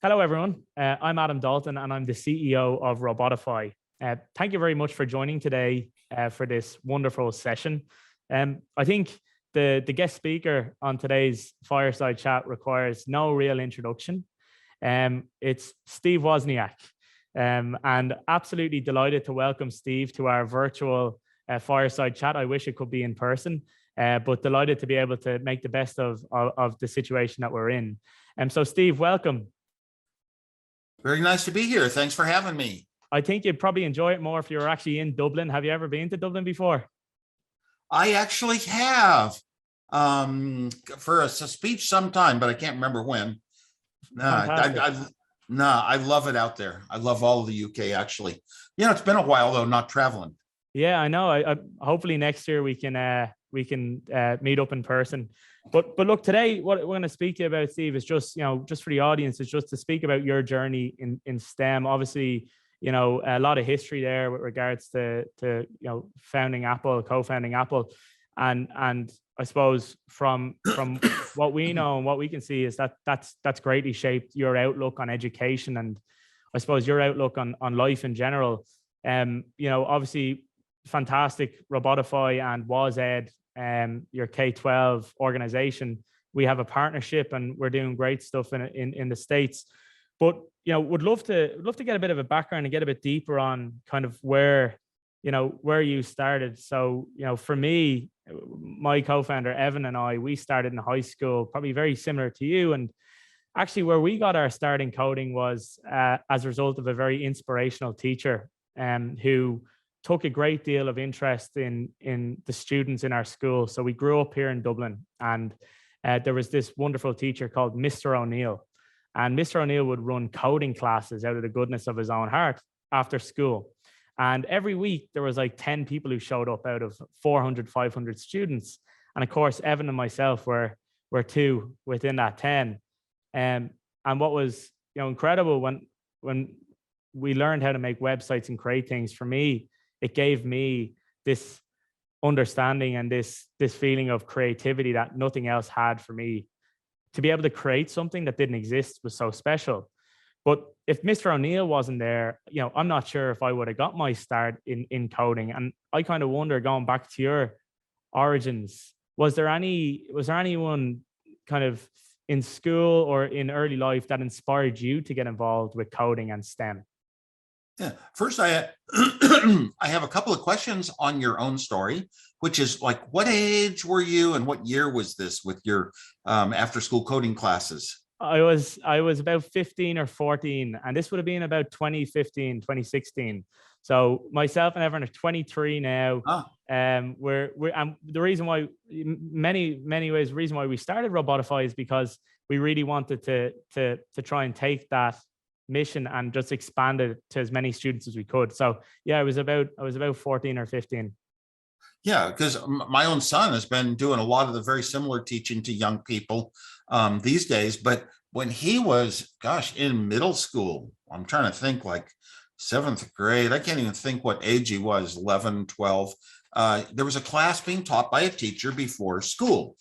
Hello, everyone. I'm Adam Dalton, and I'm the CEO of Robotify. Thank you very much for joining today for this wonderful session. I think the guest speaker on today's fireside chat requires no real introduction. It's Steve Wozniak, and absolutely delighted to welcome Steve to our virtual fireside chat. I wish it could be in person, but delighted to be able to make the best of the situation that we're in. So, Steve, welcome. Very nice to be here. Thanks for having me. I think you'd probably enjoy it more if you were actually in Dublin. Have you ever been to Dublin before? I actually have for a speech sometime, but I can't remember when. I love it out there. I love all of the UK, actually. It's been a while, though, not traveling. Yeah, I know. I hopefully next year we can meet up in person. But look, today what we're going to speak to you about, Steve, is just for the audience, is just to speak about your journey in STEM. Obviously, a lot of history there with regards to founding Apple, co-founding Apple, and I suppose from what we know and what we can see is that's greatly shaped your outlook on education, and I suppose your outlook on life in general. Obviously, fantastic Robotify and WozEd, your K-12 organization. We have a partnership and we're doing great stuff in the States. But would love to get a bit of a background and get a bit deeper on kind of where you started. So for me, my co-founder Evan and I, we started in high school, probably very similar to you. And actually, where we got our start in coding was as a result of a very inspirational teacher who took a great deal of interest in the students in our school. So we grew up here in Dublin, and there was this wonderful teacher called Mr. O'Neill. And Mr. O'Neill would run coding classes out of the goodness of his own heart after school. And every week there was like 10 people who showed up out of 400, 500 students. And of course, Evan and myself were two within that 10. And what was incredible when we learned how to make websites and create things, for me, it gave me this understanding and this feeling of creativity that nothing else had for me. To be able to create something that didn't exist was so special. But if Mr. O'Neill wasn't there, I'm not sure if I would have got my start in coding. And I kind of wonder, going back to your origins, was there anyone kind of in school or in early life that inspired you to get involved with coding and STEM? Yeah. First, I have a couple of questions on your own story, which is like, what age were you and what year was this with your after-school coding classes? I was about 15 or 14, and this would have been about 2015, 2016. So myself and Evan are 23 now. We're the reason why, many ways, the reason why we started Robotify is because we really wanted to try and take that mission and just expand it to as many students as we could. So yeah, I was about 14 or 15. Yeah, because my own son has been doing a lot of the very similar teaching to young people these days. But when he was, in middle school, I'm trying to think, like 7th grade, I can't even think what age he was, 11, 12. There was a class being taught by a teacher before school,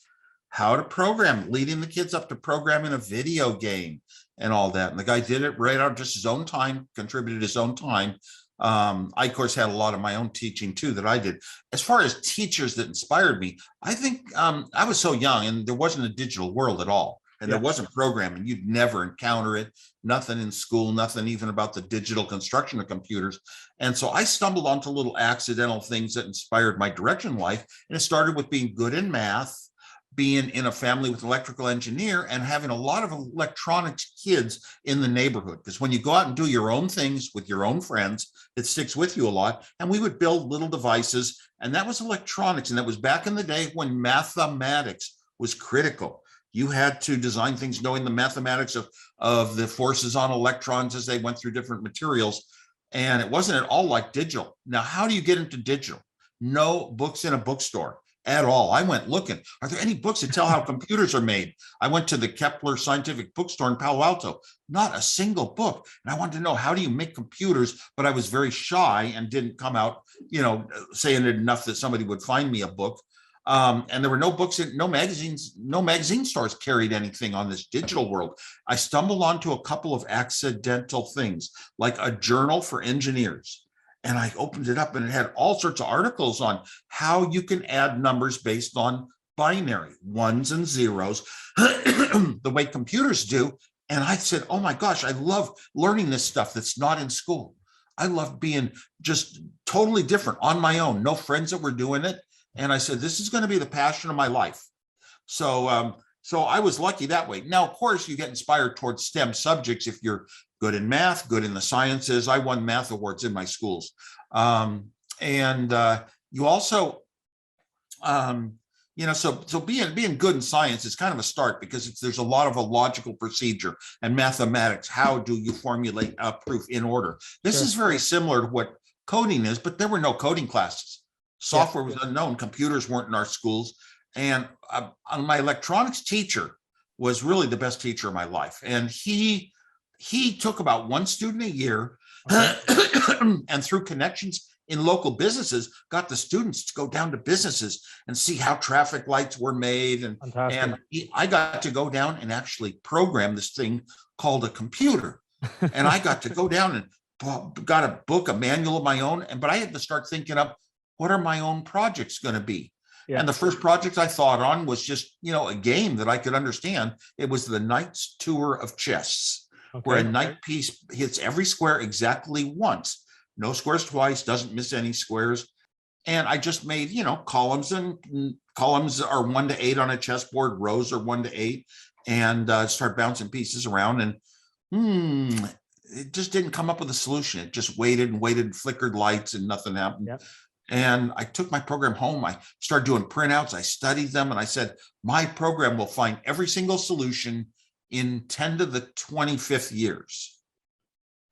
how to program, leading the kids up to programming a video game and all that. And the guy did it right out of just his own time, contributed his own time. I, of course, had a lot of my own teaching, too, that I did. As far as teachers that inspired me, I think I was so young and there wasn't a digital world at all. And there wasn't programming. You'd never encounter it. Nothing in school, nothing even about the digital construction of computers. And so I stumbled onto little accidental things that inspired my direction in life. And it started with being good in math, being in a family with an electrical engineer, and having a lot of electronics kids in the neighborhood. Because when you go out and do your own things with your own friends, it sticks with you a lot. And we would build little devices, and that was electronics. And that was back in the day when mathematics was critical. You had to design things knowing the mathematics of the forces on electrons as they went through different materials. And it wasn't at all like digital. Now, how do you get into digital? No books in a bookstore at all. I went looking. Are there any books that tell how computers are made? I went to the Kepler Scientific Bookstore in Palo Alto. Not a single book. And I wanted to know, how do you make computers? But I was very shy and didn't come out, saying it enough that somebody would find me a book. And there were no books, no magazines, no magazine stores carried anything on this digital world. I stumbled onto a couple of accidental things, like a journal for engineers. And I opened it up and it had all sorts of articles on how you can add numbers based on binary, ones and zeros, the way computers do. And I said, oh my gosh, I love learning this stuff that's not in school. I love being just totally different on my own, no friends that were doing it. And I said, this is going to be the passion of my life. So, so I was lucky that way. Now, of course, you get inspired towards STEM subjects if you're good in math, good in the sciences. I won math awards in my schools. You also, so being good in science is kind of a start because there's a lot of a logical procedure, and mathematics. How do you formulate a proof in order? This is very similar to what coding is, but there were no coding classes. Software was unknown. Computers weren't in our schools. And my electronics teacher was really the best teacher of my life. And he took about one student a year, and through connections in local businesses, got the students to go down to businesses and see how traffic lights were made. And I got to go down and actually program this thing called a computer. And I got to go down and got a book, a manual of my own. But I had to start thinking up, what are my own projects going to be? Yeah. And the first project I thought on was just, a game that I could understand. It was the Knight's Tour of Chess, where a knight piece hits every square exactly once. No squares twice, doesn't miss any squares. And I just made, columns, and columns are 1 to 8 on a chessboard, rows are 1 to 8, and start bouncing pieces around. And it just didn't come up with a solution. It just waited and waited and flickered lights and nothing happened. Yep. And I took my program home. I started doing printouts. I studied them. And I said, my program will find every single solution in 10 to the 25th years.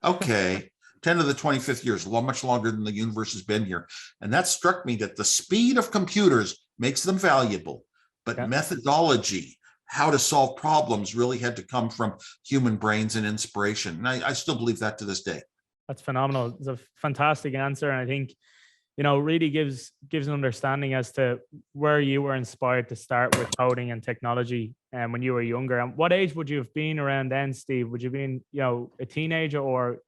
Okay. 10 to the 25th years, much longer than the universe has been here. And that struck me that the speed of computers makes them valuable, but methodology, how to solve problems, really had to come from human brains and inspiration. And I still believe that to this day. That's phenomenal. It's a fantastic answer. And I think, really gives an understanding as to where you were inspired to start with coding and technology when you were younger. And what age would you have been around then, Steve? Would you have been, a teenager or,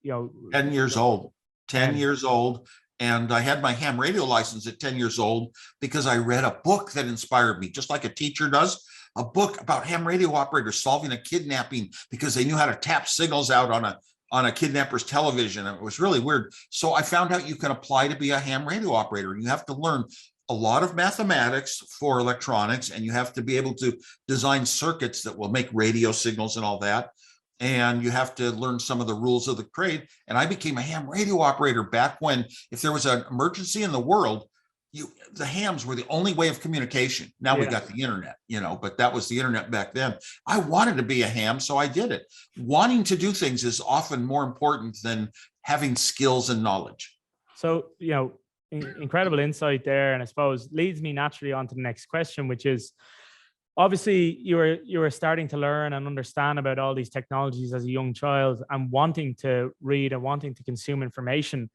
10 years old, 10 years old. And I had my ham radio license at 10 years old because I read a book that inspired me, just like a teacher does, a book about ham radio operators solving a kidnapping because they knew how to tap signals out on a kidnapper's television. It was really weird. So I found out you can apply to be a ham radio operator. You have to learn a lot of mathematics for electronics, and you have to be able to design circuits that will make radio signals and all that. And you have to learn some of the rules of the trade. And I became a ham radio operator back when, if there was an emergency in the world, the hams were the only way of communication. Now we got the internet, but that was the internet back then. I wanted to be a ham, so I did it. Wanting to do things is often more important than having skills and knowledge. So, incredible insight there. And I suppose leads me naturally on to the next question, which is, obviously you were starting to learn and understand about all these technologies as a young child and wanting to read and wanting to consume information.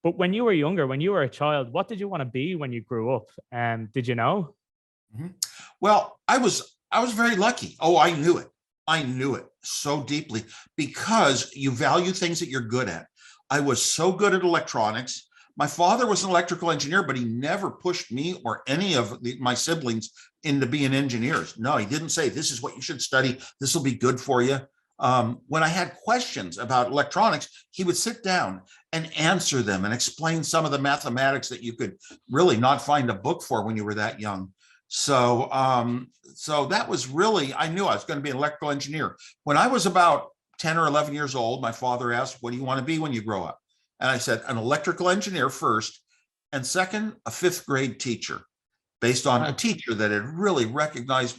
But when you were younger, when you were a child, what did you want to be when you grew up? Did you know? Mm-hmm. Well, I was very lucky. Oh, I knew it. I knew it so deeply because you value things that you're good at. I was so good at electronics. My father was an electrical engineer, but he never pushed me or any of my siblings into being engineers. No, he didn't say, this is what you should study. This will be good for you. When I had questions about electronics, he would sit down and answer them and explain some of the mathematics that you could really not find a book for when you were that young. So, so that was really, I knew I was going to be an electrical engineer. When I was about 10 or 11 years old, my father asked, what do you want to be when you grow up? And I said, an electrical engineer first, and second, a 5th grade teacher, based on a teacher that had really recognized,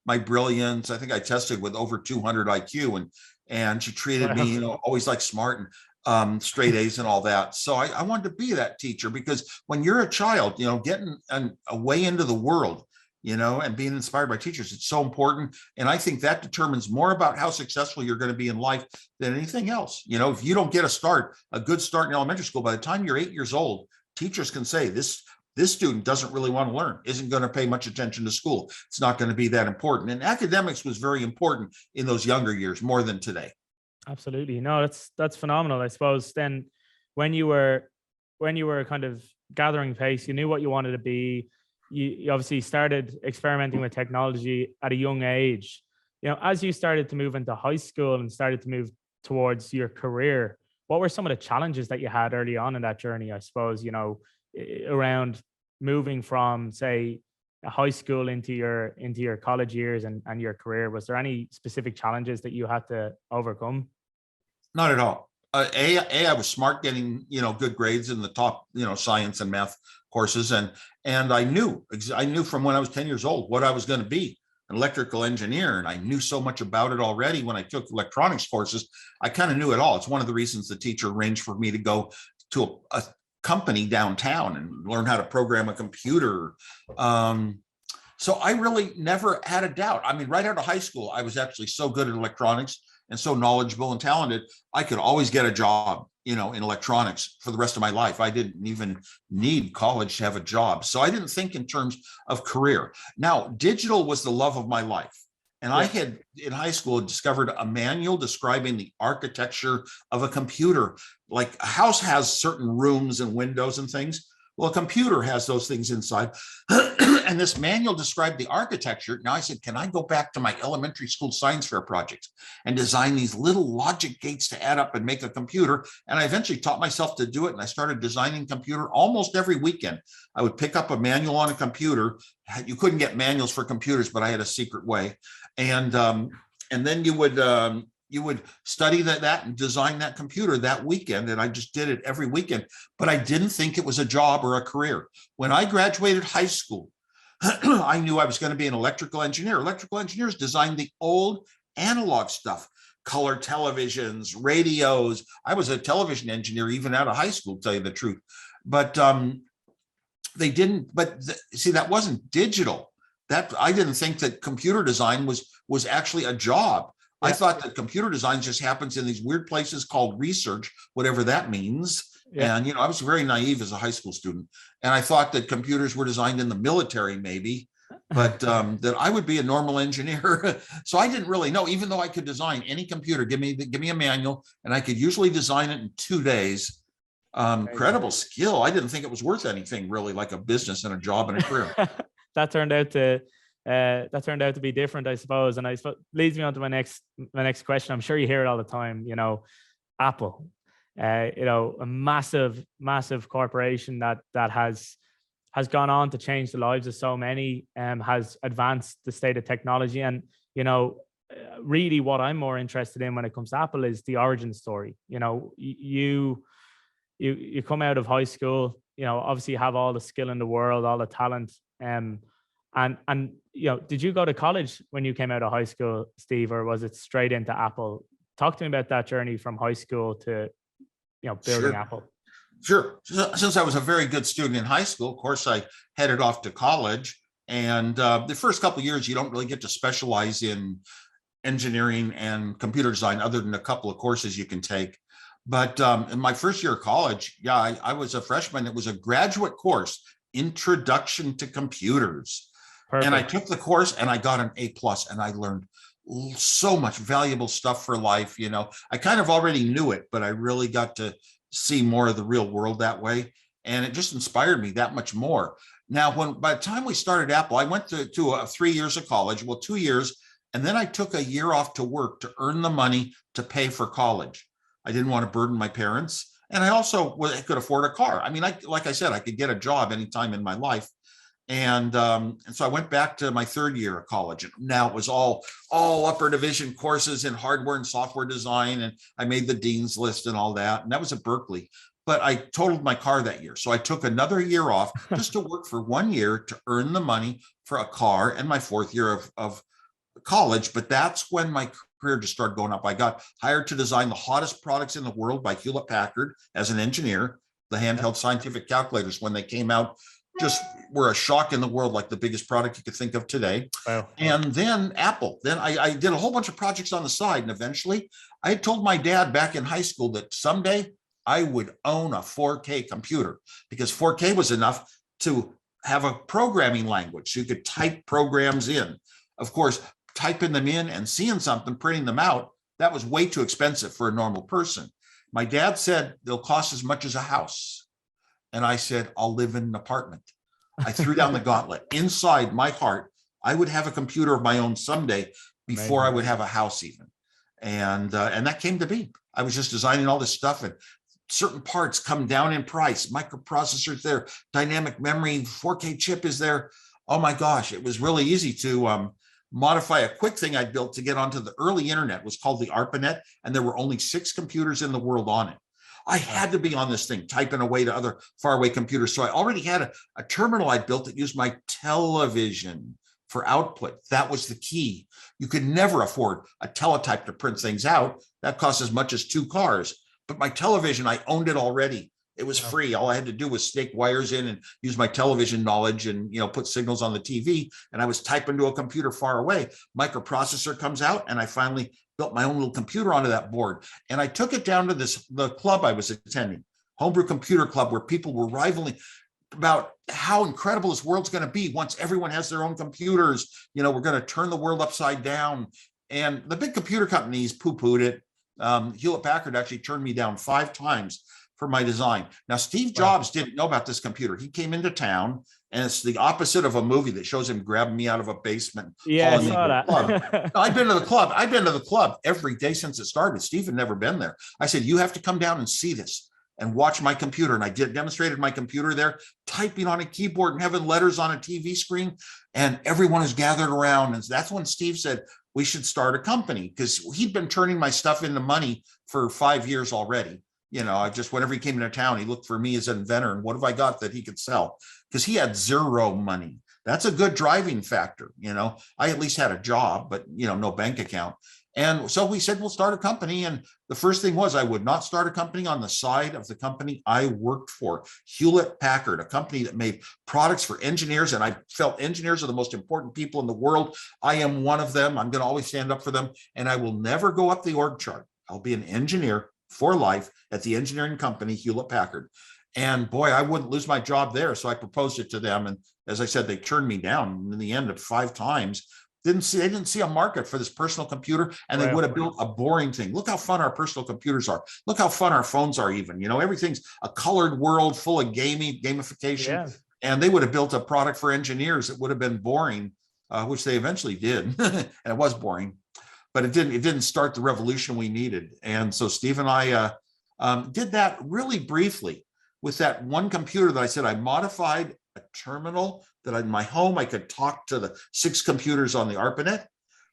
my brilliance. I think I tested with over 200 IQ, and she treated me, always like smart and straight A's and all that. So I wanted to be that teacher because when you're a child, getting a way into the world, and being inspired by teachers, it's so important. And I think that determines more about how successful you're going to be in life than anything else. If you don't get a good start in elementary school, by the time you're 8 years old, teachers can say this this student doesn't really want to learn, isn't going to pay much attention to school. It's not going to be that important. And academics was very important in those younger years, more than today. Absolutely. No, that's phenomenal. I suppose then when you were kind of gathering pace, you knew what you wanted to be. You obviously started experimenting with technology at a young age. As you started to move into high school and started to move towards your career, what were some of the challenges that you had early on in that journey, I suppose, around moving from, say, a high school into your college years and your career? Was there any specific challenges that you had to overcome? Not at all. I was smart, getting good grades in the top science and math courses, and I knew from when I was 10 years old what I was going to be, an electrical engineer, and I knew so much about it already. When I took electronics courses, I kind of knew it all. It's one of the reasons the teacher arranged for me to go to a company downtown and learn how to program a computer. So I really never had a doubt. I mean, right out of high school, I was actually so good at electronics and so knowledgeable and talented, I could always get a job, in electronics for the rest of my life. I didn't even need college to have a job. So I didn't think in terms of career. Now, digital was the love of my life. And I had, in high school, discovered a manual describing the architecture of a computer. Like a house has certain rooms and windows and things. Well, a computer has those things inside. And this manual described the architecture. Now I said, can I go back to my elementary school science fair projects and design these little logic gates to add up and make a computer? And I eventually taught myself to do it. And I started designing computer almost every weekend. I would pick up a manual on a computer. You couldn't get manuals for computers, but I had a secret way. And then you would study that and design that computer that weekend. And I just did it every weekend, but I didn't think it was a job or a career. When I graduated high school, I knew I was going to be an electrical engineer. Electrical engineers designed the old analog stuff, color televisions, radios. I was a television engineer even out of high school, to tell you the truth. But they didn't, see, that wasn't digital. That I didn't think that computer design was actually a job. I thought that computer design just happens in these weird places called research, whatever that means. Yeah. And, I was very naive as a high school student. And I thought that computers were designed in the military, maybe, but that I would be a normal engineer. So I didn't really know, even though I could design any computer, give me a manual, and I could usually design it in 2 days. Incredible skill. I didn't think it was worth anything really, like a business and a job and a career. That turned out to be different, I suppose. And I suppose leads me on to my next question. I'm sure you hear it all the time, Apple, a massive corporation that has gone on to change the lives of so many, has advanced the state of technology. And, really what I'm more interested in when it comes to Apple is the origin story. You come out of high school, obviously you have all the skill in the world, all the talent, and did you go to college when you came out of high school, Steve, or was it straight into Apple? Talk to me about that journey from high school to, building Apple. Sure. Since I was a very good student in high school, of course, I headed off to college. And the first couple of years, you don't really get to specialize in engineering and computer design other than a couple of courses you can take. But in my first year of college, I was a freshman. It was a graduate course, Introduction to Computers. Perfect. And I took the course and I got an A+, and I learned so much valuable stuff for life. I kind of already knew it, but I really got to see more of the real world that way. And it just inspired me that much more. Now, by the time we started Apple, I went to 3 years of college, 2 years, and then I took a year off to work to earn the money to pay for college. I didn't want to burden my parents. And I also could afford a car. I mean, like I said, I could get a job anytime in my life. And so I went back to my third year of college. And now it was all upper division courses in hardware and software design. And I made the dean's list and all that. And that was at Berkeley. But I totaled my car that year. So I took another year off just to work for 1 year to earn the money for a car and my fourth year of college. But that's when my career just started going up. I got hired to design the hottest products in the world by Hewlett Packard as an engineer. The handheld scientific calculators, when they came out, just were a shock in the world, like the biggest product you could think of today. Wow. And then Apple. Then I did a whole bunch of projects on the side. And eventually I had told my dad back in high school that someday I would own a 4K computer, because 4K was enough to have a programming language so you could type programs in. Of course, typing them in and seeing something, printing them out, that was way too expensive for a normal person. My dad said they'll cost as much as a house. And I said, I'll live in an apartment. I threw down the gauntlet. Inside my heart, I would have a computer of my own someday before I would have a house even. And that came to be. I was just designing all this stuff, and certain parts come down in price. Microprocessors there, dynamic memory, 4K chip is there. Oh my gosh, it was really easy to modify a quick thing I built to get onto the early internet. It was called the Arpanet, and there were only 6 computers in the world on it. I had to be on this thing, typing away to other faraway computers. So I already had a terminal I built that used my television for output. That was the key. You could never afford a teletype to print things out. That cost as much as 2 cars. But my television, I owned it already. It was free. All I had to do was stake wires in and use my television knowledge and, put signals on the TV. And I was typing to a computer far away. Microprocessor comes out, and I finally built my own little computer onto that board. And I took it down to the club I was attending, Homebrew Computer Club, where people were rivaling about how incredible this world's going to be once everyone has their own computers. We're going to turn the world upside down. And the big computer companies poo-pooed it. Hewlett Packard actually turned me down 5 times for my design. Now, Steve Jobs didn't know about this computer. He came into town, and it's the opposite of a movie that shows him grabbing me out of a basement. Yeah, I saw that. No, I've been to the club. I've been to the club every day since it started. Steve had never been there. I said, you have to come down and see this and watch my computer. And I demonstrated my computer there, typing on a keyboard and having letters on a TV screen. And everyone is gathered around. And that's when Steve said, we should start a company, because he'd been turning my stuff into money for 5 years already. Whenever he came into town, he looked for me as an inventor. And what have I got that he could sell? Because he had 0 money. That's a good driving factor. I at least had a job, but, no bank account. And so we said, we'll start a company. And the first thing was, I would not start a company on the side of the company I worked for, Hewlett Packard, a company that made products for engineers. And I felt engineers are the most important people in the world. I am one of them. I'm going to always stand up for them. And I will never go up the org chart. I'll be an engineer for life at the engineering company, Hewlett Packard. And boy, I wouldn't lose my job there. So I proposed it to them. And as I said, they turned me down in the end of 5 times. They didn't see a market for this personal computer, and they would have built a boring thing. Look how fun our personal computers are. Look how fun our phones are even. Everything's a colored world full of gamification. Yeah. And they would have built a product for engineers that would have been boring, which they eventually did. And it was boring, but it didn't start the revolution we needed. And so Steve and I did that really briefly with that one computer that I said I modified a terminal that in my home I could talk to the 6 computers on the Arpanet.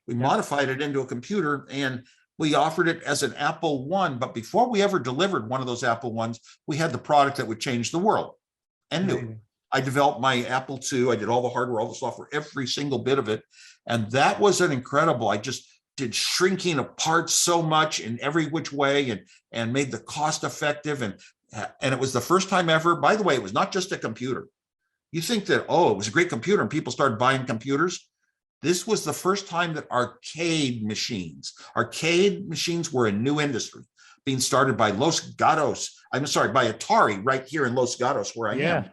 We modified it into a computer, and we offered it as an Apple I. But before we ever delivered one of those Apple I's, we had the product that would change the world. And new. I developed my Apple II. I did all the hardware, all the software, every single bit of it. And that was an incredible. I just did shrinking of parts so much in every which way, and made the cost effective. And it was the first time ever. By the way, it was not just a computer. You think that, it was a great computer and people started buying computers. This was the first time that arcade machines were a new industry being started by by Atari right here in Los Gatos, where I am.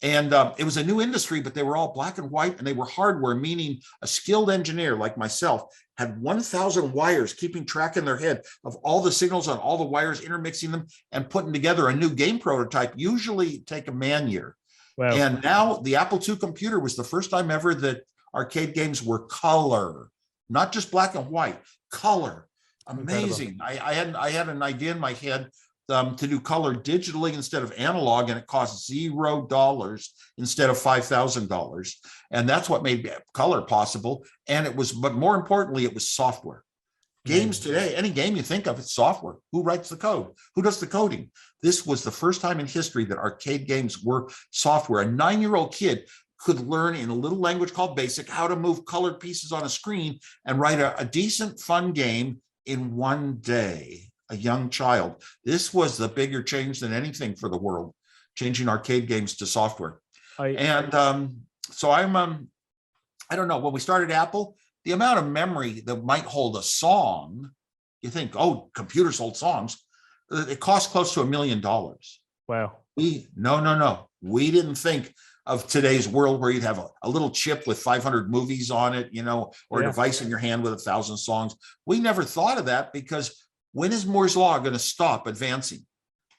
And it was a new industry, but they were all black and white, and they were hardware, meaning a skilled engineer like myself had 1,000 wires keeping track in their head of all the signals on all the wires, intermixing them and putting together a new game prototype, usually take a man year. Wow. And now the Apple II computer was the first time ever that arcade games were color, not just black and white, color. Amazing. I had an idea in my head to do color digitally instead of analog, and it cost $0 instead of $5,000. And that's what made color possible. And but more importantly, it was software. Games today, any game you think of, it's software. Who writes the code? Who does the coding? This was the first time in history that arcade games were software. A 9-year-old kid could learn in a little language called BASIC how to move colored pieces on a screen and write a decent, fun game in one day. A young child. This was the bigger change than anything for the world, changing arcade games to software. So I'm, I don't know, when we started Apple, the amount of memory that might hold a song, you think, computers hold songs. It cost close to $1 million. Wow. No. We didn't think of today's world where you'd have a little chip with 500 movies on it, or a device in your hand with 1,000 songs. We never thought of that, because when is Moore's law going to stop advancing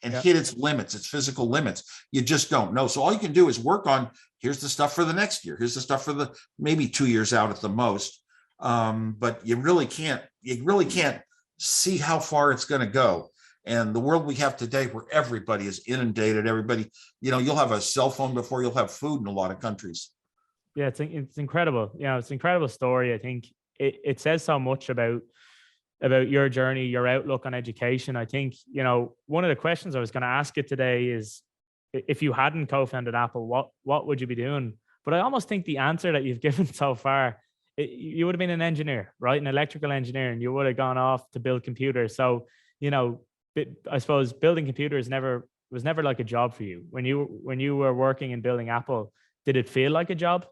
and hit its limits, its physical limits? You just don't know. So all you can do is work on, here's the stuff for the next year. Here's the stuff for the maybe 2 years out at the most. But you really can't see how far it's going to go. And the world we have today, where everybody is inundated, everybody, you'll have a cell phone before you'll have food in a lot of countries. Yeah, it's incredible. It's an incredible story. I think it says so much about your journey, your outlook on education. I think, one of the questions I was going to ask you today is, if you hadn't co-founded Apple, what would you be doing? But I almost think the answer that you've given so far, you would have been an engineer, right? An electrical engineer, and you would have gone off to build computers. So, I suppose building computers was never like a job for you. When you were working and building Apple, did it feel like a job?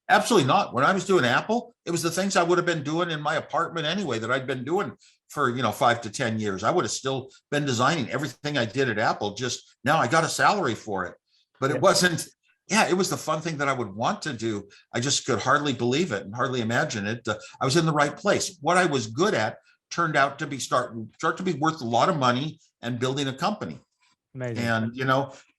Absolutely not. When I was doing Apple, it was the things I would have been doing in my apartment anyway, that I'd been doing for 5 to 10 years. I would have still been designing everything I did at Apple. Just now I got a salary for it, but it wasn't. Yeah, it was the fun thing that I would want to do. I just could hardly believe it and hardly imagine it. I was in the right place. What I was good at turned out to be start to be worth a lot of money and building a company. Amazing. And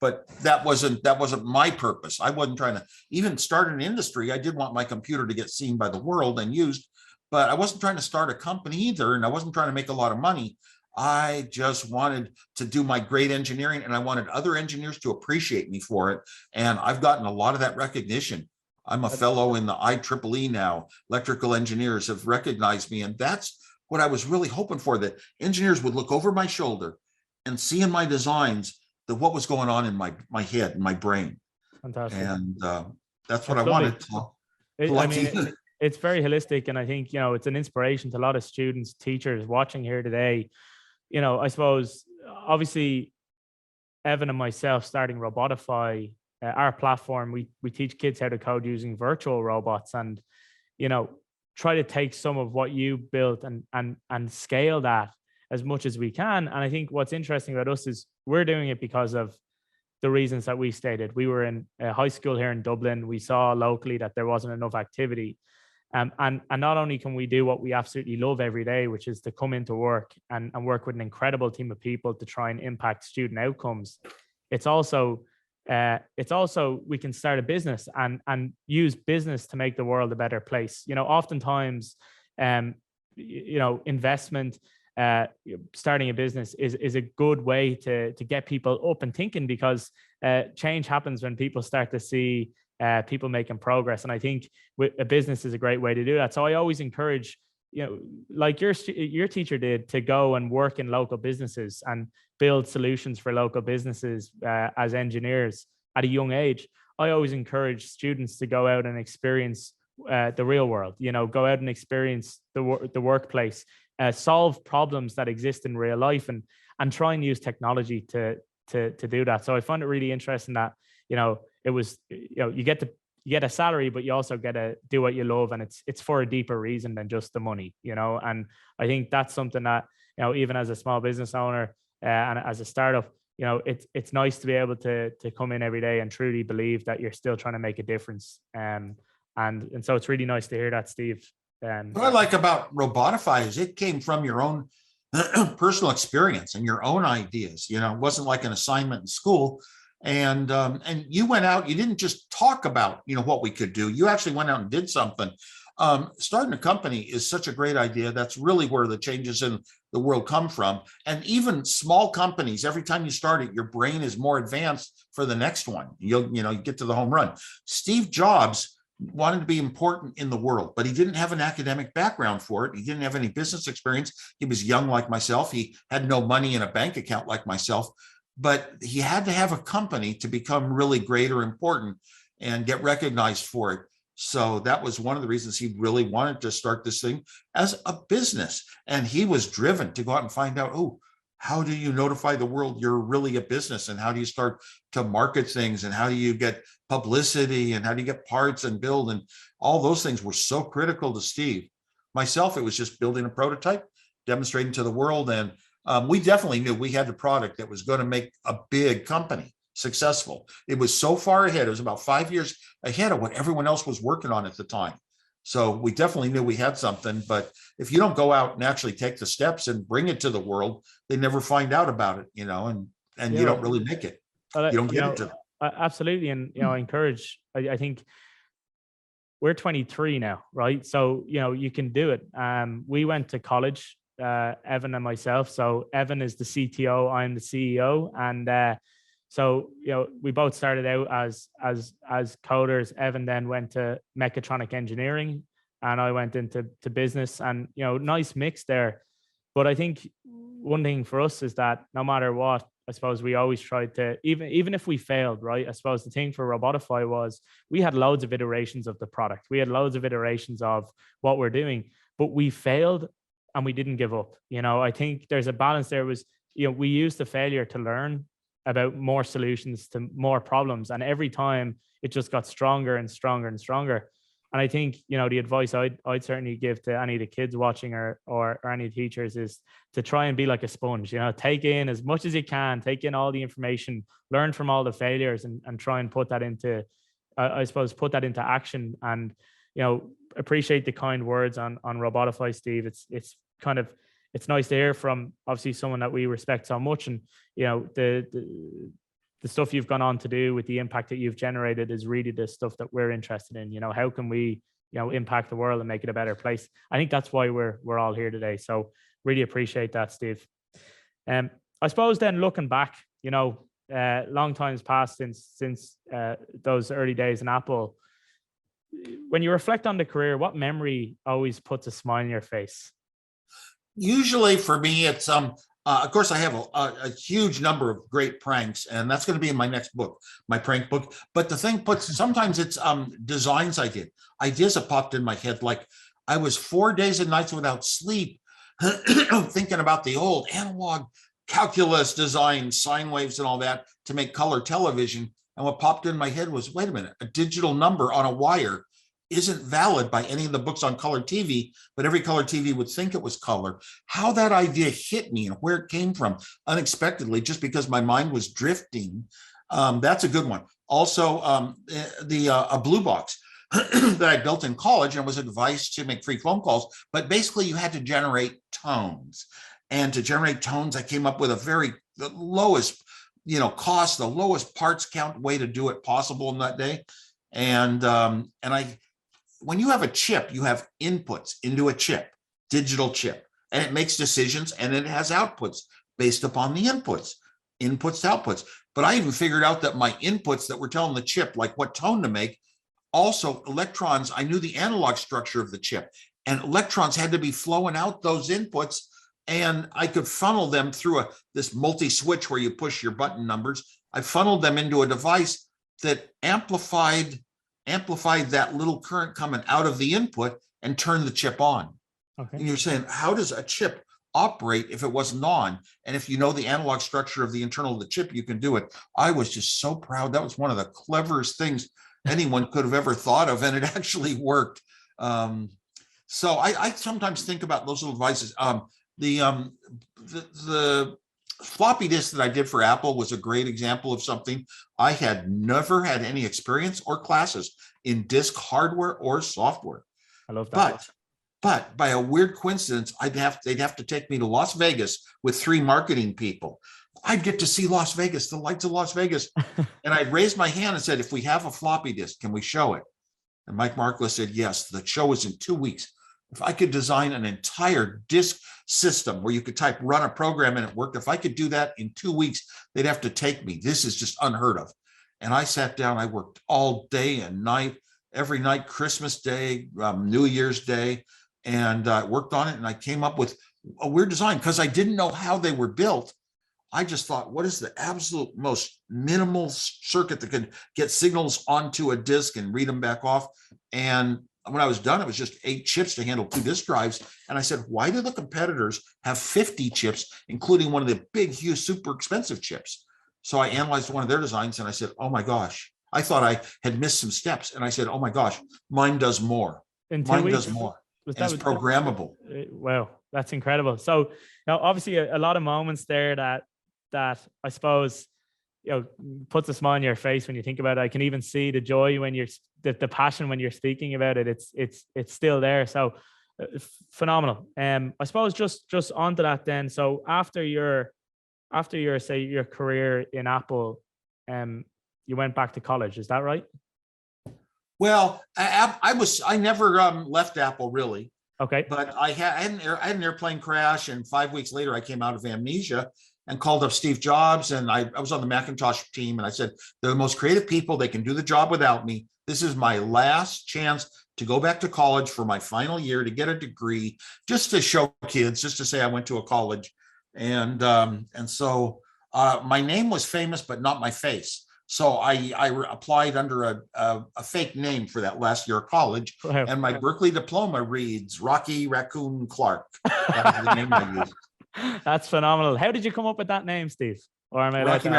but that wasn't my purpose. I wasn't trying to even start an industry. I did want my computer to get seen by the world and used, but I wasn't trying to start a company either, and I wasn't trying to make a lot of money. I just wanted to do my great engineering, and I wanted other engineers to appreciate me for it. And I've gotten a lot of that recognition. I'm a fellow in the IEEE now. Electrical engineers have recognized me, and that's what I was really hoping for, that engineers would look over my shoulder and see in my designs what was going on in my head and my brain. Fantastic. And that's what I wanted to. It's very holistic, and I think it's an inspiration to a lot of students, teachers watching here today. I suppose obviously Evan and myself starting Robotify, our platform, we teach kids how to code using virtual robots, and try to take some of what you built and scale that as much as we can. And I think what's interesting about us is we're doing it because of the reasons that we stated. We were in a high school here in Dublin. We saw locally that there wasn't enough activity. And not only can we do what we absolutely love every day, which is to come into work and work with an incredible team of people to try and impact student outcomes, it's also we can start a business and use business to make the world a better place. Oftentimes, investment, starting a business is a good way to get people up and thinking, because change happens when people start to see people making progress. And I think a business is a great way to do that. So I always encourage, like your teacher did, to go and work in local businesses and build solutions for local businesses as engineers at a young age. I always encourage students to go out and experience the real world, go out and experience the workplace, solve problems that exist in real life, and try and use technology to do that. So I find it really interesting that, it was, you get a salary, but you also get to do what you love, and it's for a deeper reason than just the money, and I think that's something that, even as a small business owner and as a startup, it's nice to be able to come in every day and truly believe that you're still trying to make a difference. And so it's really nice to hear that, Steve. What I like about Robotify is it came from your own personal experience and your own ideas. It wasn't like an assignment in school. And you went out, you didn't just talk about, what we could do. You actually went out and did something. Starting a company is such a great idea. That's really where the changes in the world come from. And even small companies, every time you start it, your brain is more advanced for the next one. You get to the home run. Steve Jobs wanted to be important in the world, but he didn't have an academic background for it. He didn't have any business experience. He was young like myself. He had no money in a bank account like myself, but he had to have a company to become really great or important and get recognized for it. So that was one of the reasons he really wanted to start this thing as a business. And he was driven to go out and find out, how do you notify the world you're really a business? And how do you start to market things? And how do you get publicity? And how do you get parts and build? And all those things were so critical to Steve. Myself, it was just building a prototype, demonstrating to the world. And we definitely knew we had the product that was going to make a big company. successful. It was so far ahead. It was about 5 years ahead of what everyone else was working on at the time. So we definitely knew we had something, but if you don't go out and actually take the steps and bring it to the world, they never find out about it, and you don't really make it. You don't get it to them. Absolutely. And, I encourage, I think we're 23 now, right? So, you can do it. We went to college, Evan and myself. So Evan is the CTO, I'm the CEO. And so, we both started out as coders. Evan then went to mechatronic engineering and I went into business, and, nice mix there. But I think one thing for us is that no matter what, I suppose we always tried to, even if we failed, right? I suppose the thing for Robotify was we had loads of iterations of the product. We had loads of iterations of what we're doing, but we failed and we didn't give up. I think there's a balance there. We used the failure to learn about more solutions to more problems. And every time it just got stronger and stronger and stronger. And I think, the advice I'd certainly give to any of the kids watching or any teachers is to try and be like a sponge, take in as much as you can, take in all the information, learn from all the failures and try and put that into, put that into action. And, appreciate the kind words on Robotify, Steve. It's nice to hear from obviously someone that we respect so much. And, the stuff you've gone on to do with the impact that you've generated is really the stuff that we're interested in. How can we, impact the world and make it a better place? I think that's why we're all here today. So really appreciate that, Steve. I suppose then looking back, long time's passed since those early days in Apple. When you reflect on the career, what memory always puts a smile on your face? Usually for me, it's of course, I have a huge number of great pranks, and that's going to be in my next book, my prank book. But the thing sometimes it's designs I did, ideas that popped in my head. Like I was 4 days and nights without sleep, thinking about the old analog calculus design, sine waves and all that to make color television. And what popped in my head was, wait a minute, a digital number on a wire isn't valid by any of the books on color TV, but every color TV would think it was color. How that idea hit me and where it came from unexpectedly, just because my mind was drifting. That's a good one. Also, a blue box that I built in college and was advised to make free phone calls, but basically you had to generate tones. And to generate tones, I came up with the lowest, cost, the lowest parts count way to do it possible in that day. When you have a chip, you have inputs into a chip, digital chip, and it makes decisions and it has outputs based upon the inputs to outputs. But I even figured out that my inputs that were telling the chip, like what tone to make, also electrons, I knew the analog structure of the chip, and electrons had to be flowing out those inputs, and I could funnel them through this multi-switch where you push your button numbers. I funneled them into a device that amplified that little current coming out of the input and turned the chip on. Okay. And you're saying, how does a chip operate if it wasn't on? And if you know the analog structure of the internal of the chip, you can do it. I was just so proud. That was one of the cleverest things anyone could have ever thought of, and it actually worked. So I sometimes think about those little devices. The floppy disk that I did for Apple was a great example of something. I had never had any experience or classes in disk hardware or software. I love that. But by a weird coincidence, they'd have to take me to Las Vegas with 3 marketing people. I'd get to see Las Vegas, the lights of Las Vegas. And I'd raise my hand and said, if we have a floppy disk, can we show it? And Mike Markla said, yes, the show is in 2 weeks. If I could design an entire disk system where you could run a program and it worked, if I could do that in 2 weeks, they'd have to take me. This is just unheard of. And I sat down, I worked all day and night, every night, Christmas Day, New Year's Day, and worked on it. And I came up with a weird design because I didn't know how they were built. I just thought, what is the absolute most minimal circuit that could get signals onto a disk and read them back off? And when I was done, it was just 8 chips to handle 2 disk drives. And I said, why do the competitors have 50 chips, including one of the big, huge, super expensive chips? So I analyzed one of their designs and I said, oh my gosh, I thought I had missed some steps. And I said, oh my gosh, mine does more. Mine does more. And it's programmable. Wow, that's incredible. So now obviously a lot of moments there that I suppose puts a smile on your face when you think about it. I can even see the joy when the passion when you're speaking about it. It's still there. So phenomenal. I suppose just onto that then. So after your say your career in Apple, you went back to college. Is that right? Well, I never left Apple really. Okay. But I had an airplane crash, and 5 weeks later I came out of amnesia and called up Steve Jobs, and I was on the Macintosh team, and I said, they're the most creative people. They can do the job without me. This is my last chance to go back to college for my final year to get a degree, just to show kids, just to say I went to a college. And so my name was famous, but not my face. So I applied under a fake name for that last year of college. Wow. And my Berkeley diploma reads Rocky Raccoon Clark. That was the name I used. That's phenomenal. How did you come up with that name, Steve? Or am I Rocky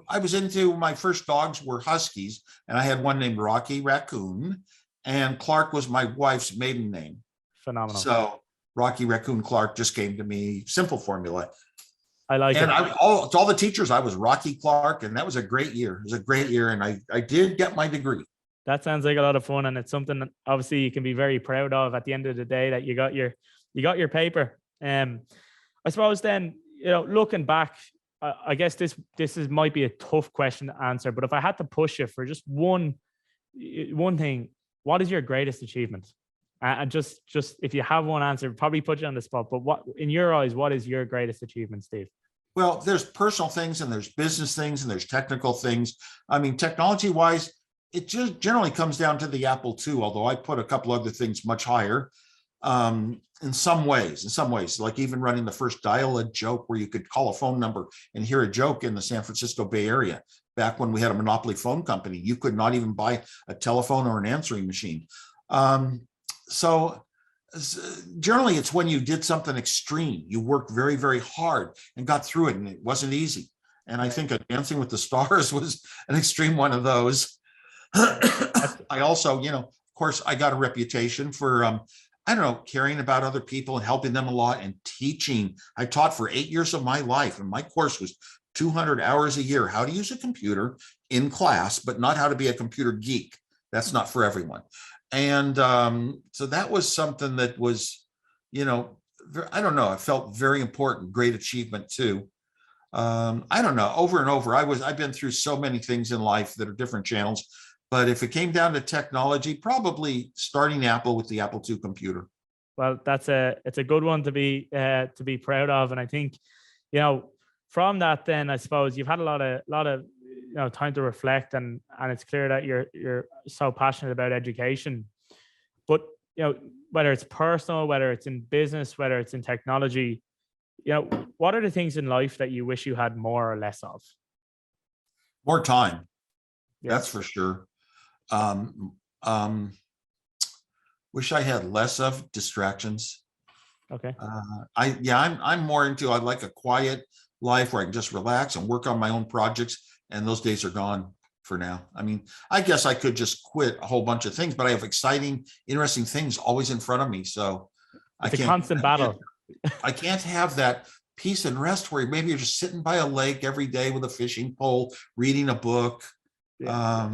I was into, my first dogs were Huskies, and I had one named Rocky Raccoon, and Clark was my wife's maiden name. Phenomenal. So Rocky Raccoon Clark just came to me, simple formula. I like it. And to all the teachers, I was Rocky Clark, and that was a great year. It was a great year, and I did get my degree. That sounds like a lot of fun, and it's something that obviously you can be very proud of at the end of the day, that you got your paper. I suppose then, looking back, I guess this might be a tough question to answer, but if I had to push you for just one thing, what is your greatest achievement? And just if you have one answer, probably put you on the spot, but what, in your eyes, what is your greatest achievement, Steve? Well, there's personal things, and there's business things, and there's technical things. I mean, technology wise, it just generally comes down to the Apple II, although I put a couple other things much higher. In some ways, like even running the first dial-a-joke, where you could call a phone number and hear a joke in the San Francisco Bay Area. Back when we had a monopoly phone company, you could not even buy a telephone or an answering machine. So generally, it's when you did something extreme, you worked very, very hard and got through it, and it wasn't easy. And I think Dancing with the Stars was an extreme one of those. I also, of course, I got a reputation for, caring about other people and helping them a lot, and teaching. I taught for 8 years of my life, and my course was 200 hours a year, how to use a computer in class, but not how to be a computer geek. That's not for everyone. And so that was something that was, I don't know, it felt very important, great achievement too. I don't know, over and over, I've been through so many things in life that are different channels. But if it came down to technology, probably starting Apple with the Apple II computer. Well, it's a good one to be proud of, and I think, from that, then I suppose you've had a lot of time to reflect, and it's clear that you're so passionate about education. But whether it's personal, whether it's in business, whether it's in technology, what are the things in life that you wish you had more or less of? More time. Yeah. That's for sure. Wish I had less of distractions. Okay. I'm more into, I like a quiet life where I can just relax and work on my own projects, and those days are gone for now. I mean, I guess I could just quit a whole bunch of things, but I have exciting, interesting things always in front of me. So it's a constant battle. I can't have that peace and rest where maybe you're just sitting by a lake every day with a fishing pole, reading a book. Yeah.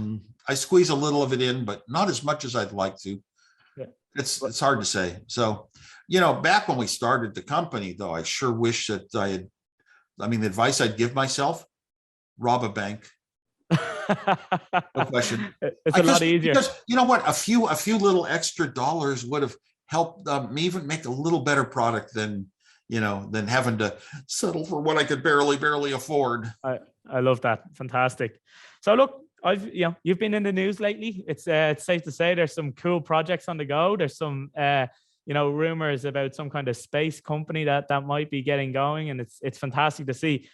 I squeeze a little of it in, but not as much as I'd like to. Yeah. It's hard to say. So, back when we started the company, though, I sure wish that the advice I'd give myself, rob a bank. No question. It's a lot easier. Because you know what? A few little extra dollars would have helped me even make a little better product than having to settle for what I could barely afford. I love that. Fantastic. So look, you've been in the news lately. It's safe to say there's some cool projects on the go. There's some rumors about some kind of space company that might be getting going, and it's fantastic to see.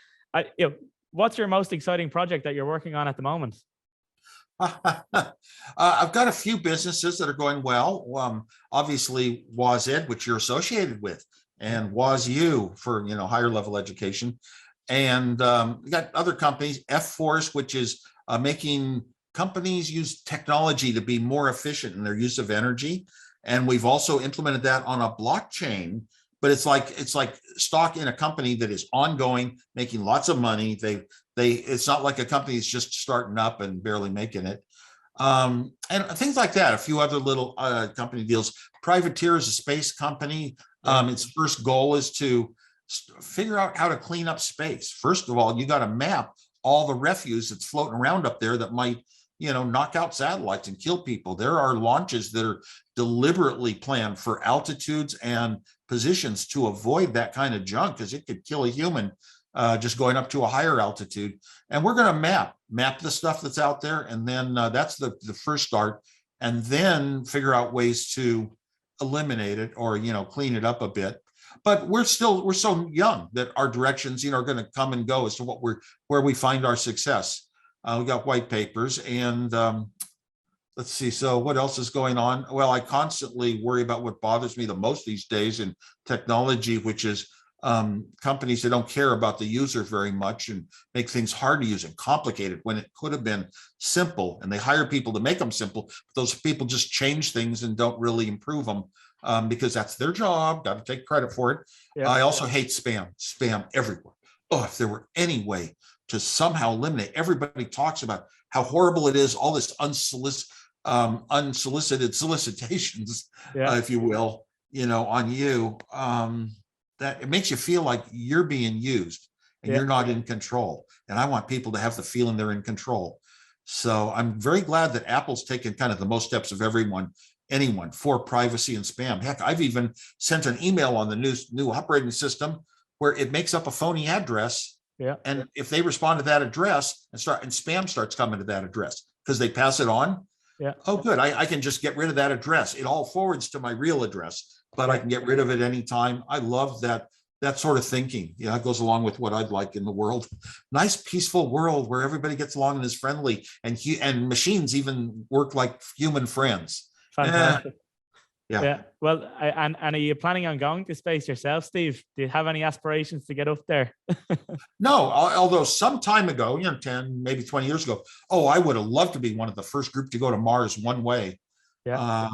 What's your most exciting project that you're working on at the moment? I've got a few businesses that are going well. Obviously, WozEd, which you're associated with, and WozU for higher level education, and we got other companies. F-Force, which is making companies use technology to be more efficient in their use of energy, and we've also implemented that on a blockchain but it's like stock in a company that is ongoing, making lots of money. It's not like a company that's just starting up and barely making it. And things like that. A few other little company deals. Privateer is a space company. Its first goal is to figure out how to clean up space. First of all, you got to map all the refuse that's floating around up there that might, knock out satellites and kill people. There are launches that are deliberately planned for altitudes and positions to avoid that kind of junk, because it could kill a human just going up to a higher altitude. And we're going to map the stuff that's out there. And then that's the first start. And then figure out ways to eliminate it or, clean it up a bit. But we're so young that our directions, are going to come and go as to where we find our success. We got white papers and let's see. So what else is going on? Well, I constantly worry about what bothers me the most these days in technology, which is companies that don't care about the user very much and make things hard to use and complicated when it could have been simple. And they hire people to make them simple. But those people just change things and don't really improve them because that's their job. Got to take credit for it. Yeah. I also hate spam everywhere. Oh, if there were any way to somehow eliminate, everybody talks about how horrible it is, all this unsolicited solicitations, if you will, on you, that it makes you feel like you're being used and you're not in control. And I want people to have the feeling they're in control. So I'm very glad that Apple's taken kind of the most steps of anyone for privacy and spam. Heck, I've even sent an email on the new operating system where it makes up a phony address. Yeah. And if they respond to that address and spam starts coming to that address because they pass it on. Yeah. Oh, good. I can just get rid of that address. It all forwards to my real address, but I can get rid of it anytime. I love that sort of thinking. Yeah, it goes along with what I'd like in the world. Nice, peaceful world where everybody gets along and is friendly, and machines even work like human friends. Fantastic. Yeah. Well, and are you planning on going to space yourself, Steve? Do you have any aspirations to get up there? No, although some time ago, 10, maybe 20 years ago, I would have loved to be one of the first group to go to Mars one way. Yeah.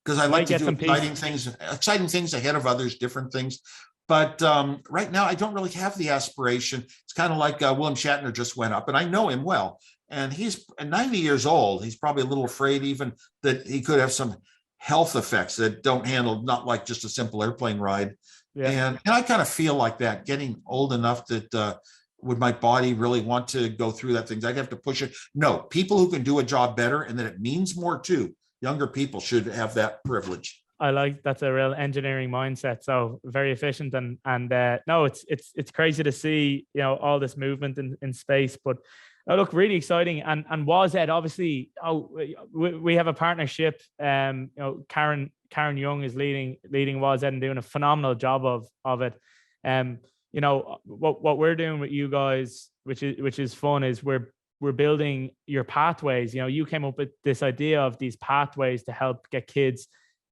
Because I like to do exciting things ahead of others, different things. But right now, I don't really have the aspiration. It's kind of like William Shatner just went up, and I know him well. And he's 90 years old. He's probably a little afraid even that he could have some health effects that don't handle, not like just a simple airplane ride. Yeah. And I kind of feel like that, getting old enough that would my body really want to go through that thing? I'd have to push it. No, people who can do a job better and that it means more too. Younger people should have that privilege. I like that's a real engineering mindset. So very efficient and no, it's crazy to see all this movement in space, but look, really exciting. And WozEd, obviously, we have a partnership. Karen Young is leading WozEd and doing a phenomenal job of it. What we're doing with you guys, which is fun, is we're building your pathways. You came up with this idea of these pathways to help get kids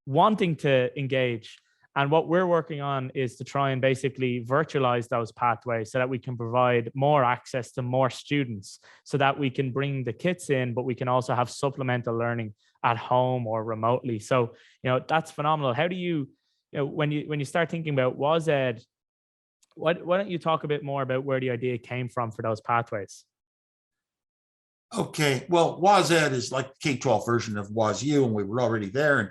wanting to engage. And what we're working on is to try and basically virtualize those pathways so that we can provide more access to more students, so that we can bring the kits in, but we can also have supplemental learning at home or remotely. So, that's phenomenal. How do you, when you start thinking about WozEd, why don't you talk a bit more about where the idea came from for those pathways? Okay, well, WozEd is like the K-12 version of WozU, and we were already there. And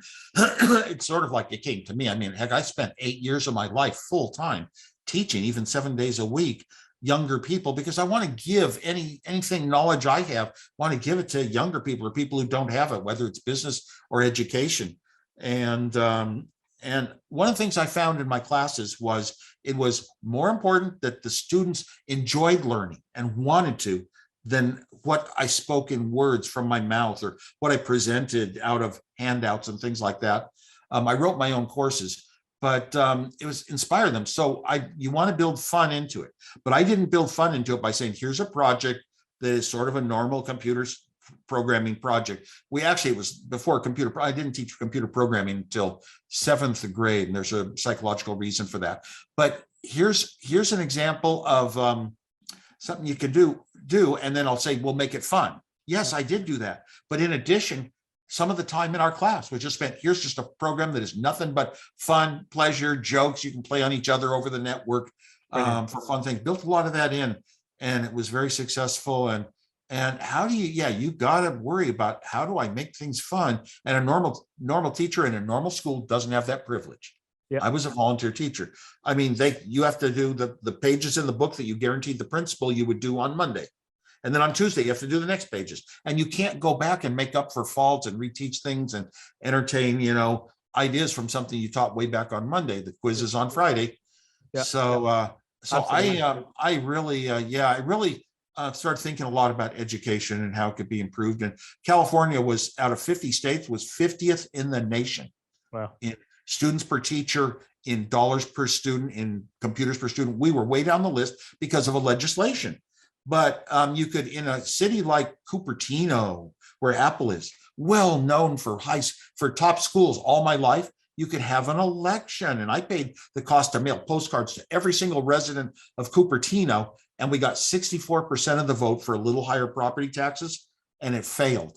it's sort of like it came to me. I mean, heck, I spent 8 years of my life full time teaching, even 7 days a week, younger people, because I want to give anything knowledge I have, want to give it to younger people or people who don't have it, whether it's business or education. And one of the things I found in my classes was it was more important that the students enjoyed learning and wanted to, than what I spoke in words from my mouth or what I presented out of handouts and things like that. I wrote my own courses, but it was inspire them. So you want to build fun into it, but I didn't build fun into it by saying, here's a project that is sort of a normal computer programming project. It was before I didn't teach computer programming until 7th grade, and there's a psychological reason for that. But here's an example of something you can do, and then I'll say, we'll make it fun. Yes, I did do that. But in addition, some of the time in our class was just spent, here's just a program that is nothing but fun, pleasure, jokes. You can play on each other over the network for fun things. Built a lot of that in, and it was very successful. And how do you, you got to worry about how do I make things fun? And a normal teacher in a normal school doesn't have that privilege. Yeah. I was a volunteer teacher. I mean, you have to do the pages in the book that you guaranteed the principal you would do on Monday. And then on Tuesday, you have to do the next pages. And you can't go back and make up for faults and reteach things and entertain, ideas from something you taught way back on Monday. The quiz is on Friday. Yeah. So I really started thinking a lot about education and how it could be improved. And California was, out of 50 states, was 50th in the nation. Wow. In students per teacher, in dollars per student, in computers per student. We were way down the list because of a legislation. But you could, in a city like Cupertino, where Apple is, well known for top schools all my life, you could have an election. And I paid the cost to mail postcards to every single resident of Cupertino. And we got 64% of the vote for a little higher property taxes, and it failed.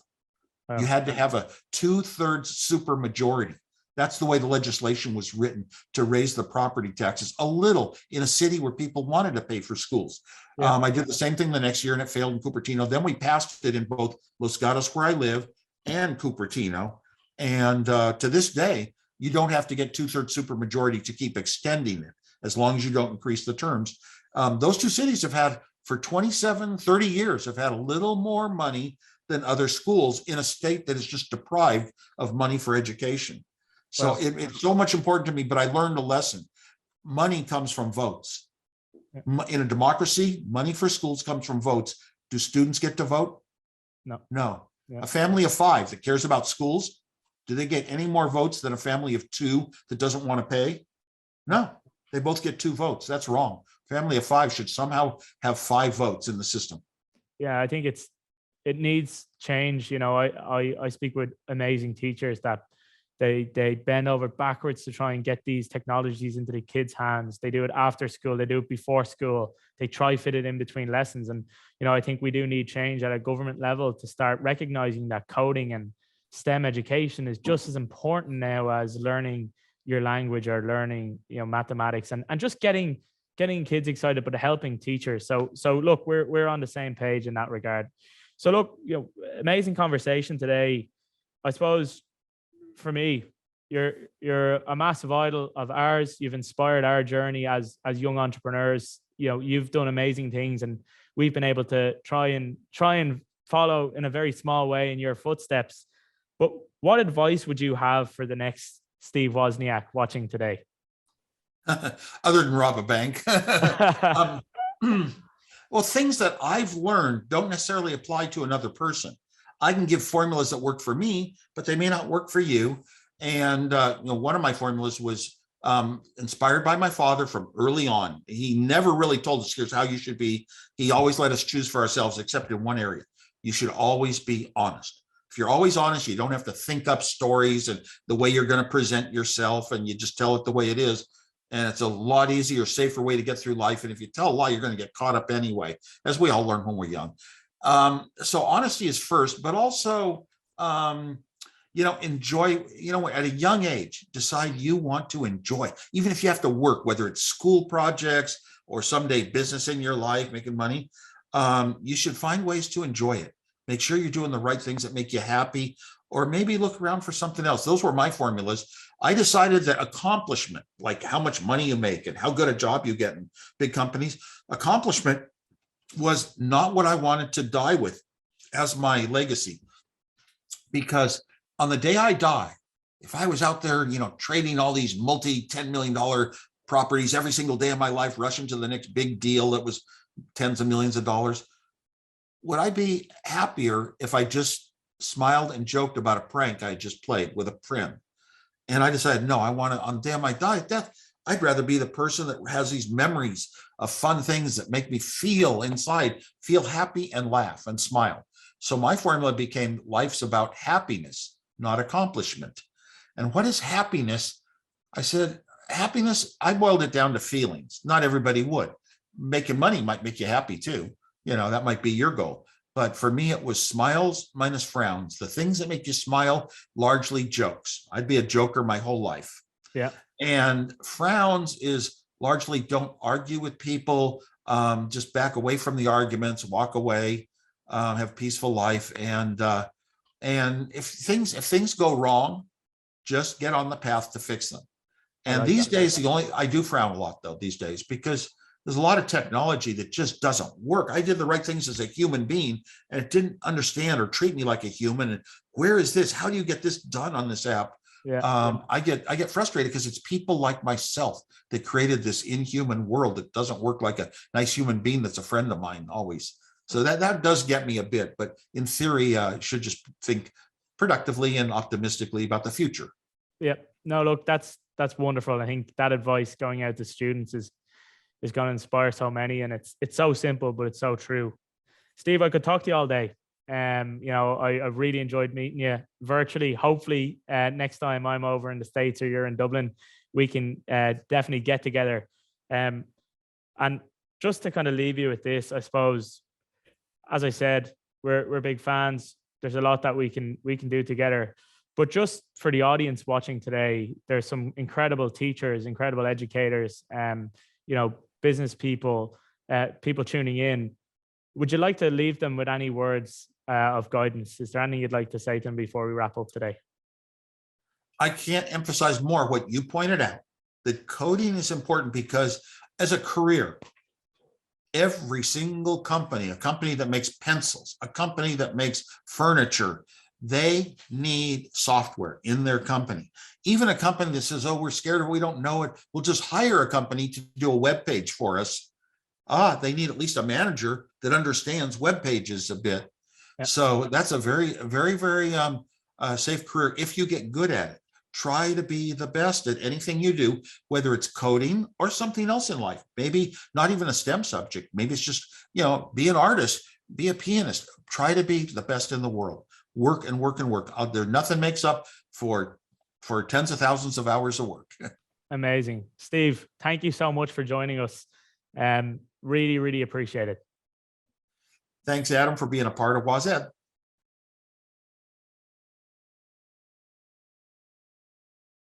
Wow. You had to have a 2/3 supermajority. That's the way the legislation was written, to raise the property taxes a little in a city where people wanted to pay for schools. Yeah. I did the same thing the next year, and it failed in Cupertino. Then we passed it in both Los Gatos, where I live, and Cupertino. And to this day, you don't have to get 2/3 supermajority to keep extending it, as long as you don't increase the terms. Those two cities have had, for 27, 30 years, have had a little more money than other schools in a state that is just deprived of money for education. So it's so much important to me, but I learned a lesson. Money comes from votes. In a democracy, money for schools comes from votes. Do students get to vote? No. Yeah. A family of 5 that cares about schools, do they get any more votes than a family of 2 that doesn't want to pay? No, they both get 2 votes. That's wrong. Family of 5 should somehow have 5 votes in the system. Yeah, I think it needs change. I speak with amazing teachers that they bend over backwards to try and get these technologies into the kids' hands. They do it after school, they do it before school, they try fit it in between lessons. And I think we do need change at a government level to start recognizing that coding and STEM education is just as important now as learning your language or learning mathematics, and just getting kids excited, but helping teachers. So look, we're on the same page in that regard. So look, amazing conversation today. I suppose for me, you're a massive idol of ours. You've inspired our journey as young entrepreneurs. You've done amazing things, and we've been able to try and follow in a very small way in your footsteps. But what advice would you have for the next Steve Wozniak watching today? Other than rob a bank. Well, things that I've learned don't necessarily apply to another person. I can give formulas that work for me, but they may not work for you. And one of my formulas was inspired by my father from early on. He never really told us, here's how you should be. He always let us choose for ourselves, except in one area. You should always be honest. If you're always honest, you don't have to think up stories and the way you're going to present yourself, and you just tell it the way it is. And it's a lot easier, safer way to get through life. And if you tell a lie, you're going to get caught up anyway, as we all learn when we're young. So honesty is first, but also, enjoy, at a young age, decide you want to enjoy, even if you have to work, whether it's school projects or someday business in your life, making money, you should find ways to enjoy it. Make sure you're doing the right things that make you happy, or maybe look around for something else. Those were my formulas. I decided that accomplishment, like how much money you make and how good a job you get in big companies, accomplishment was not what I wanted to die with as my legacy. Because on the day I die, if I was out there, trading all these multi-$10 million properties every single day of my life, rushing to the next big deal that was tens of millions of dollars, would I be happier if I just smiled and joked about a prank I just played with a friend? And I decided, no, I want to, on the day of my death, I'd rather be the person that has these memories of fun things that make me feel inside, feel happy and laugh and smile. So my formula became life's about happiness, not accomplishment. And what is happiness? I said, happiness, I boiled it down to feelings. Not everybody would. Making money might make you happy too. That might be your goal. But for me, it was smiles minus frowns. The things that make you smile, largely jokes. I'd be a joker my whole life. Yeah. And frowns is largely don't argue with people, just back away from the arguments, walk away, have a peaceful life. And if things go wrong, just get on the path to fix them. And these days, I do frown a lot though these days, because there's a lot of technology that just doesn't work. I did the right things as a human being, and it didn't understand or treat me like a human. And where is this? How do you get this done on this app? Yeah. I get frustrated because it's people like myself that created this inhuman world that doesn't work like a nice human being that's a friend of mine always. So that does get me a bit, but in theory, should just think productively and optimistically about the future. Yeah. No, look, that's wonderful. I think that advice going out to students is going to inspire so many, and it's so simple, but it's so true. Steve, I could talk to you all day. I've really enjoyed meeting you virtually. Hopefully, next time I'm over in the States or you're in Dublin, we can definitely get together. And just to kind of leave you with this, I suppose, as I said, we're big fans. There's a lot that we can do together. But just for the audience watching today, there's some incredible teachers, incredible educators, business people, people tuning in. Would you like to leave them with any words of guidance? Is there anything you'd like to say to them before we wrap up today? I can't emphasize more what you pointed out, that coding is important, because as a career, every single company, a company that makes pencils, a company that makes furniture, they need software in their company. Even a company that says, oh, we're scared or we don't know it, we'll just hire a company to do a web page for us. They need at least a manager that understands web pages a bit. Yep. So that's a very, very, very safe career if you get good at it. Try to be the best at anything you do, whether it's coding or something else in life. Maybe not even a STEM subject. Maybe it's just, be an artist, be a pianist. Try to be the best in the world. Work and work and work. There, nothing makes up for tens of thousands of hours of work. Amazing. Steve, thank you so much for joining us. Really, really appreciate it. Thanks, Adam, for being a part of WozEd.